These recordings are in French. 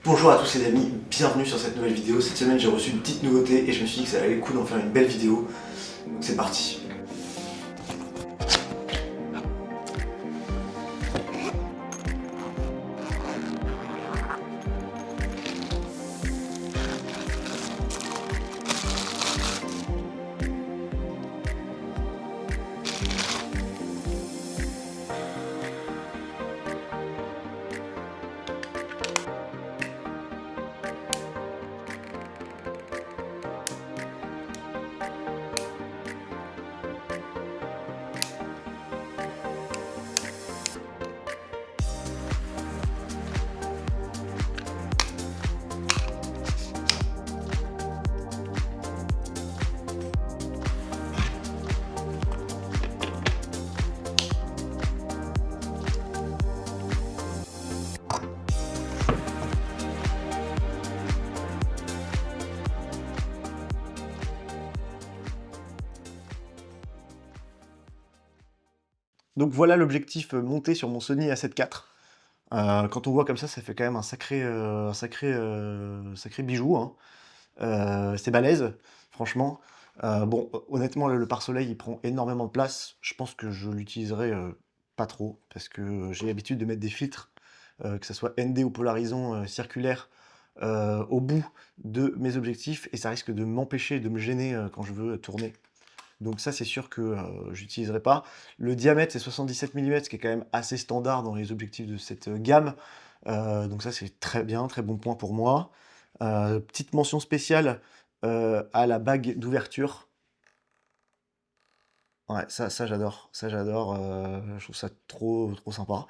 Bonjour à tous les amis, bienvenue sur cette nouvelle vidéo. Cette semaine j'ai reçu une petite nouveauté et je me suis dit que ça allait le coup d'en faire une belle vidéo. Donc c'est parti. Donc voilà l'objectif monté sur mon Sony A7 IV. Quand on voit comme ça fait quand même un sacré bijou, hein. C'est balèze, franchement. Bon, honnêtement, le pare-soleil, il prend énormément de place. Je pense que je l'utiliserai pas trop, parce que j'ai l'habitude de mettre des filtres, que ce soit ND ou polarisant circulaire, au bout de mes objectifs, et ça risque de m'empêcher, de me gêner quand je veux tourner. Donc ça, c'est sûr que j'utiliserai pas. Le diamètre, c'est 77 mm, ce qui est quand même assez standard dans les objectifs de cette gamme. Donc ça, c'est très bien, très bon point pour moi. Petite mention spéciale à la bague d'ouverture. Ouais, ça j'adore, je trouve ça trop sympa.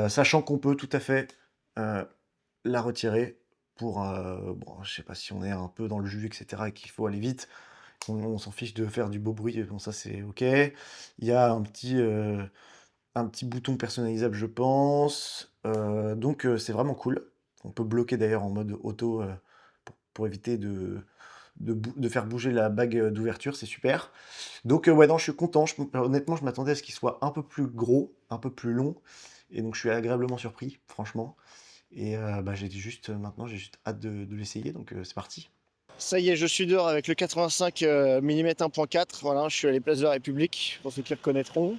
Sachant qu'on peut tout à fait la retirer pour, bon, je sais pas si on est un peu dans le jus, et cetera, et qu'il faut aller vite. On s'en fiche de faire du beau bruit, bon ça c'est OK. Il y a un petit bouton personnalisable, je pense. Donc c'est vraiment cool. On peut bloquer d'ailleurs en mode auto pour éviter de faire bouger la bague d'ouverture, c'est super. Donc ouais, non, je suis content. Honnêtement, je m'attendais à ce qu'il soit un peu plus gros, un peu plus long. Et donc je suis agréablement surpris, franchement. Et bah, maintenant, j'ai juste hâte de l'essayer, donc c'est parti. Ça y est, je suis dehors avec le 85 mm 1.4. Voilà, je suis à les places de la République, pour ceux qui reconnaîtront.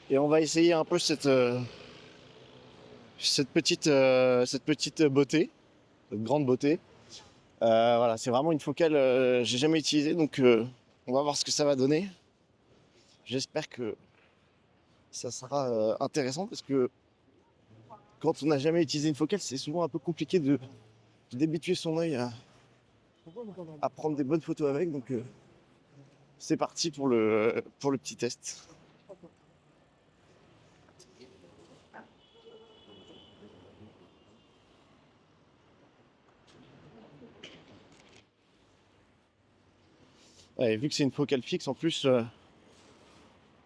Et on va essayer un peu cette petite beauté, cette grande beauté. Voilà, c'est vraiment une focale j'ai jamais utilisée, donc on va voir ce que ça va donner. J'espère que ça sera intéressant parce que quand on n'a jamais utilisé une focale, c'est souvent un peu compliqué d'habituer son œil à prendre des bonnes photos avec. Donc c'est parti pour le petit test. Ouais, vu que c'est une focale fixe, en plus,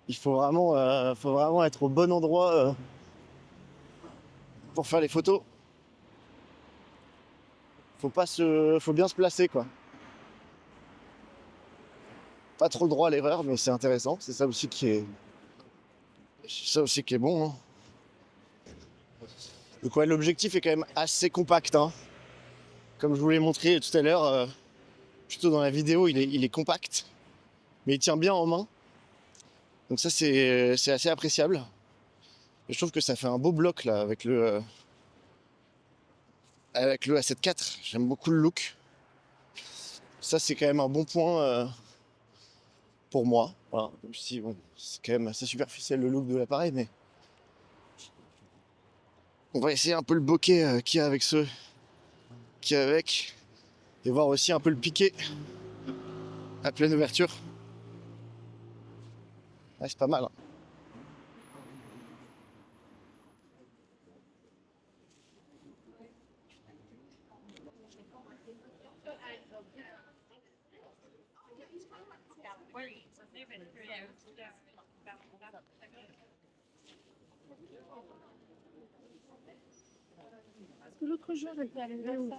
il faut vraiment être au bon endroit pour faire les photos. Faut bien se placer, quoi. Pas trop le droit à l'erreur, mais c'est intéressant. C'est ça aussi qui est bon, hein. Donc ouais, l'objectif est quand même assez compact, hein. Comme je vous l'ai montré tout à l'heure, plutôt dans la vidéo, il est compact, mais il tient bien en main. Donc ça, c'est assez appréciable. Et je trouve que ça fait un beau bloc là avec le A7 IV. J'aime beaucoup le look. Ça, c'est quand même un bon point pour moi. Voilà. Même si bon, c'est quand même assez superficiel le look de l'appareil, mais on va essayer un peu le bokeh qu'il y a avec qu'il y a avec, et voir aussi un peu le piqué à pleine ouverture. Ouais, c'est pas mal, hein. Parce que l'autre jour, j'étais allée vers ça.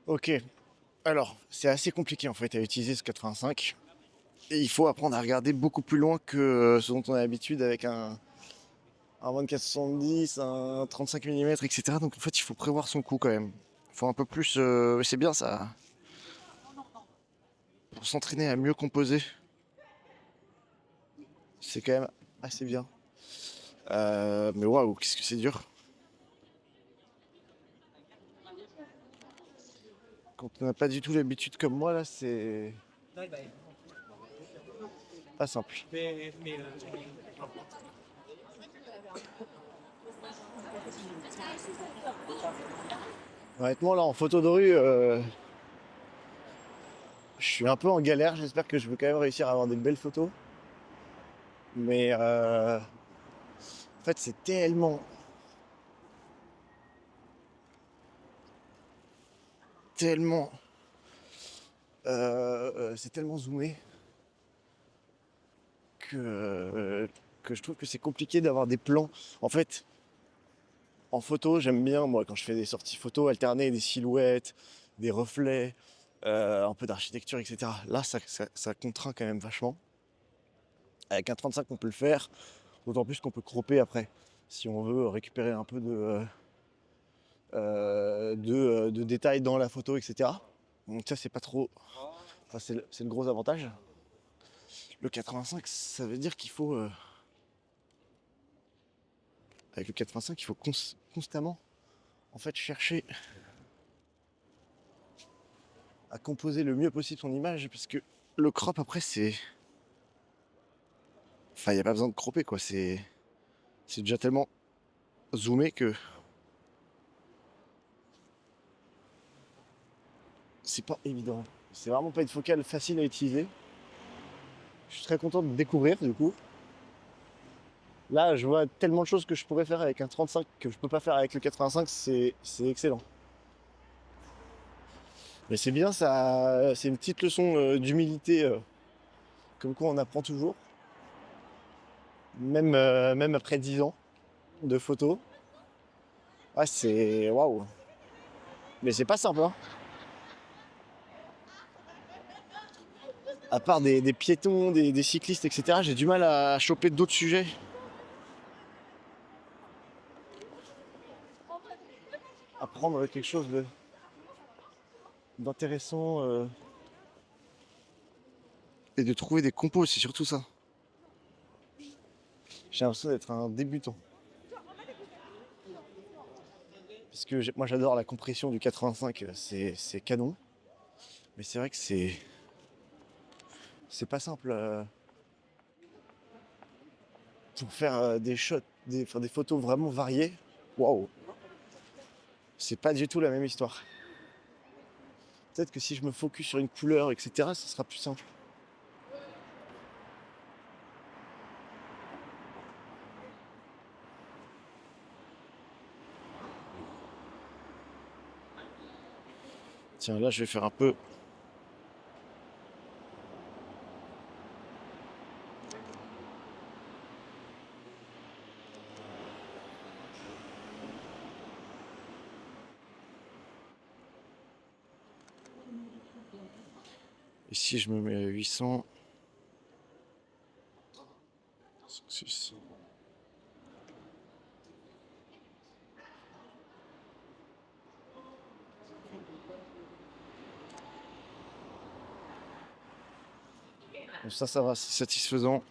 Ok, alors c'est assez compliqué en fait à utiliser ce 85. Et il faut apprendre à regarder beaucoup plus loin que ce dont on a l'habitude avec un 24-70, un 35 mm, etc. Donc en fait il faut prévoir son coup quand même. Il faut un peu plus. C'est bien ça. Pour s'entraîner à mieux composer, c'est quand même assez bien. Mais waouh, qu'est-ce que c'est dur. Quand on n'a pas du tout l'habitude comme moi là, c'est pas simple. Honnêtement là en photo de rue, Je suis un peu en galère, j'espère que je vais quand même réussir à avoir des belles photos. Mais en fait, tellement, c'est tellement zoomé que, que je trouve que c'est compliqué d'avoir des plans. En fait, en photo, j'aime bien, moi, quand je fais des sorties photo, alterner des silhouettes, des reflets, un peu d'architecture, etc. Là, ça contraint quand même vachement. Avec un 35, on peut le faire, d'autant plus qu'on peut cropper après, si on veut récupérer un peu de détails dans la photo, etc. Donc ça, c'est pas trop... Enfin, c'est le gros avantage. Le 85, ça veut dire qu'il faut... avec le 85, il faut constamment, en fait, chercher à composer le mieux possible son image, parce que le crop, après, c'est... Enfin, il n'y a pas besoin de cropper, quoi. C'est déjà tellement zoomé que c'est pas évident. C'est vraiment pas une focale facile à utiliser. Je suis très content de découvrir, du coup. Là, je vois tellement de choses que je pourrais faire avec un 35 que je peux pas faire avec le 85, c'est excellent. Mais c'est bien, ça, c'est une petite leçon d'humilité, comme quoi on apprend toujours, même après 10 ans de photos. Ouais, c'est waouh. Mais c'est pas simple, hein. À part des piétons, des cyclistes, etc., j'ai du mal à choper d'autres sujets. À prendre quelque chose d'intéressant et de trouver des compos, c'est surtout ça. J'ai l'impression d'être un débutant. Parce que moi j'adore la compression du 85, c'est canon. Mais c'est vrai que c'est pas simple pour faire des shots, faire des photos vraiment variées. Waouh, c'est pas du tout la même histoire. Peut-être que si je me focus sur une couleur, etc., ça sera plus simple. Tiens, là je vais faire un peu. Ici je me mets à 800. 600. Donc ça va, c'est satisfaisant.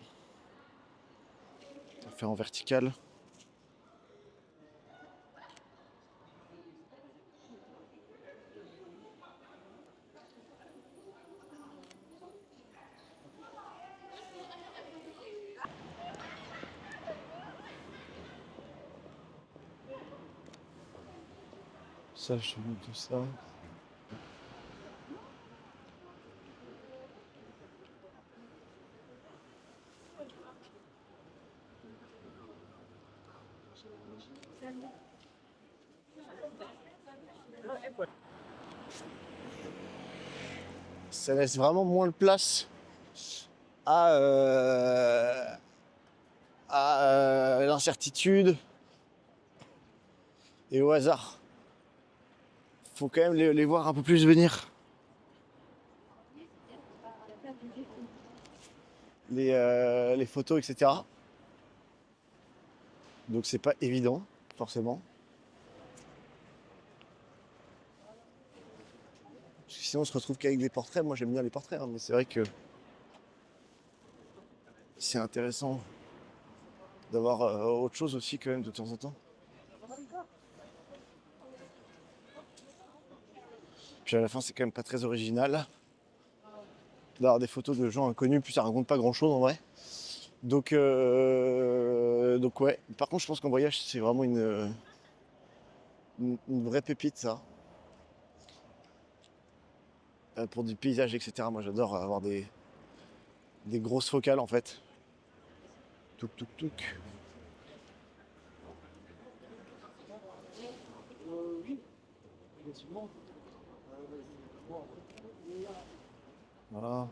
On va faire en vertical. Ça, je mets tout ça. Ça laisse vraiment moins de place à, l'incertitude et au hasard. Faut quand même les voir un peu plus venir. Les photos, etc. Donc c'est pas évident, forcément. Parce que sinon on se retrouve qu'avec des portraits. Moi j'aime bien les portraits, hein, mais c'est vrai que c'est intéressant d'avoir autre chose aussi quand même de temps en temps. Puis à la fin c'est quand même pas très original d'avoir des photos de gens inconnus, puis ça raconte pas grand chose en vrai. Donc ouais. Par contre je pense qu'en voyage c'est vraiment une vraie pépite ça. pour du paysage, etc. Moi j'adore avoir des grosses focales en fait. Touk touk touk. Voilà.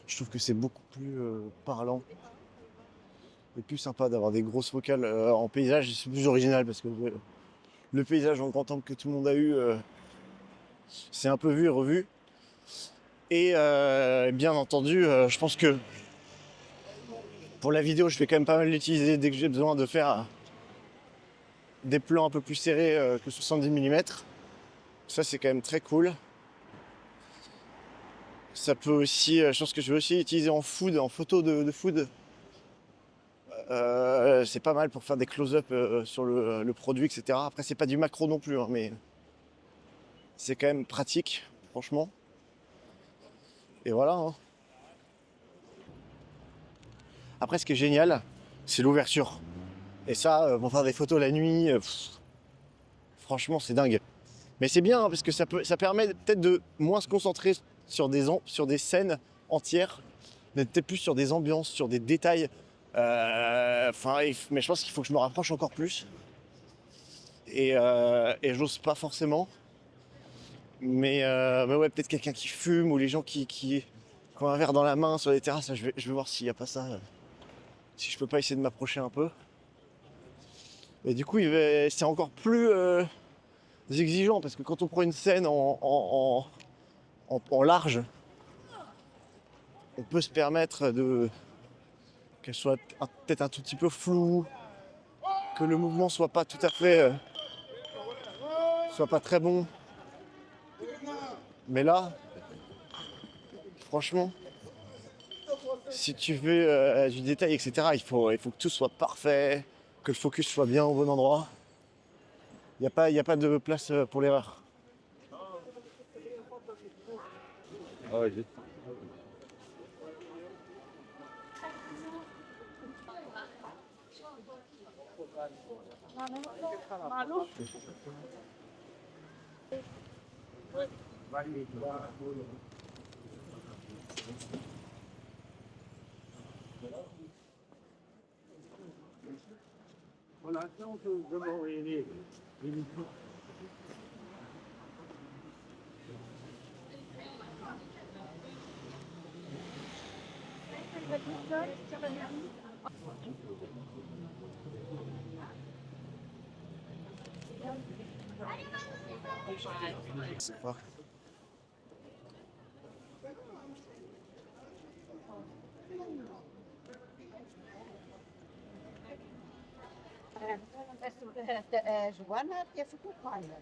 Je trouve que c'est beaucoup plus parlant et plus sympa d'avoir des grosses focales en paysage. C'est plus original parce que le paysage en grand angle que tout le monde a eu, c'est un peu vu et revu. Et bien entendu, je pense que pour la vidéo, je vais quand même pas mal l'utiliser dès que j'ai besoin de faire des plans un peu plus serrés que 70 mm. Ça, c'est quand même très cool. Ça peut aussi, je pense que je vais aussi l'utiliser en food, en photo de food. C'est pas mal pour faire des close-up sur le produit, etc. Après, c'est pas du macro non plus, hein, mais c'est quand même pratique, franchement. Et voilà. Hein. Après, ce qui est génial, c'est l'ouverture. Et ça, pour faire des photos la nuit, franchement, c'est dingue. Mais c'est bien, hein, parce que ça permet peut-être de moins se concentrer sur des scènes entières, d'être peut-être plus sur des ambiances, sur des détails. Mais je pense qu'il faut que je me rapproche encore plus. Et j'ose pas forcément. Mais ouais, peut-être quelqu'un qui fume ou les gens qui ont un verre dans la main sur les terrasses. Je vais voir s'il n'y a pas ça. Si je peux pas essayer de m'approcher un peu. Et du coup, c'est encore plus exigeant parce que quand on prend une scène en large, on peut se permettre qu'elle soit peut-être un tout petit peu floue, que le mouvement soit pas tout à fait, soit pas très bon. Mais là, franchement, si tu veux du détail, etc., il faut que tout soit parfait, que le focus soit bien au bon endroit. Il n'y a pas de place pour l'erreur. C'est pas... Joana, que ficou quiet.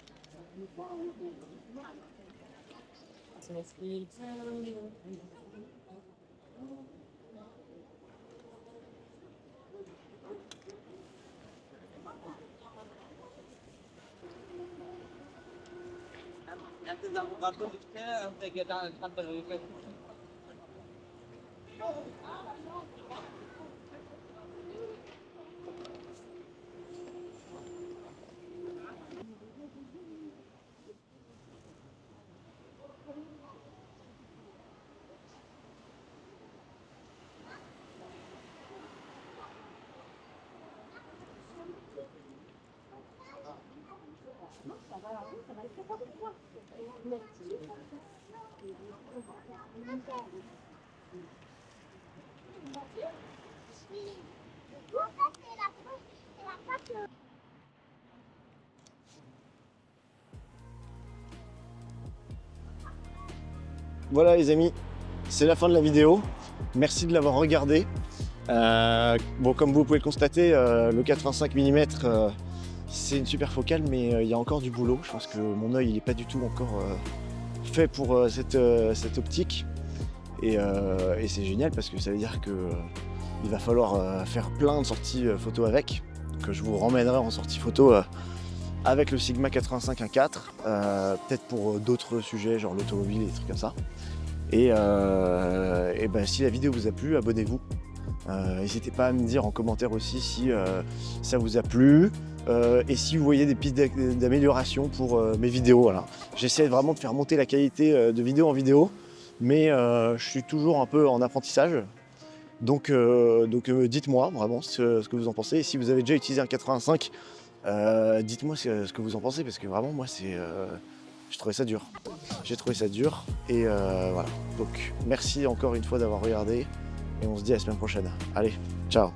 Voilà les amis, c'est la fin de la vidéo. Merci de l'avoir regardé. Bon, comme vous pouvez le constater, le 85 mm, c'est une super focale, mais il y a encore du boulot. Je pense que mon œil n'est pas du tout encore fait pour cette optique. Et c'est génial parce que ça veut dire qu'il va falloir faire plein de sorties photo avec, que je vous ramènerai en sortie photo avec le Sigma 85 1.4, peut-être pour d'autres sujets genre l'automobile et des trucs comme ça. Et ben, si la vidéo vous a plu, abonnez-vous. N'hésitez pas à me dire en commentaire aussi si ça vous a plu et si vous voyez des pistes d'amélioration pour mes vidéos. Voilà. J'essaie vraiment de faire monter la qualité de vidéo en vidéo, mais je suis toujours un peu en apprentissage. Donc dites-moi vraiment ce que vous en pensez. Et si vous avez déjà utilisé un 85, dites-moi ce que vous en pensez, parce que vraiment moi j'ai trouvé ça dur. J'ai trouvé ça dur et voilà. Donc merci encore une fois d'avoir regardé et on se dit à la semaine prochaine. Allez, ciao.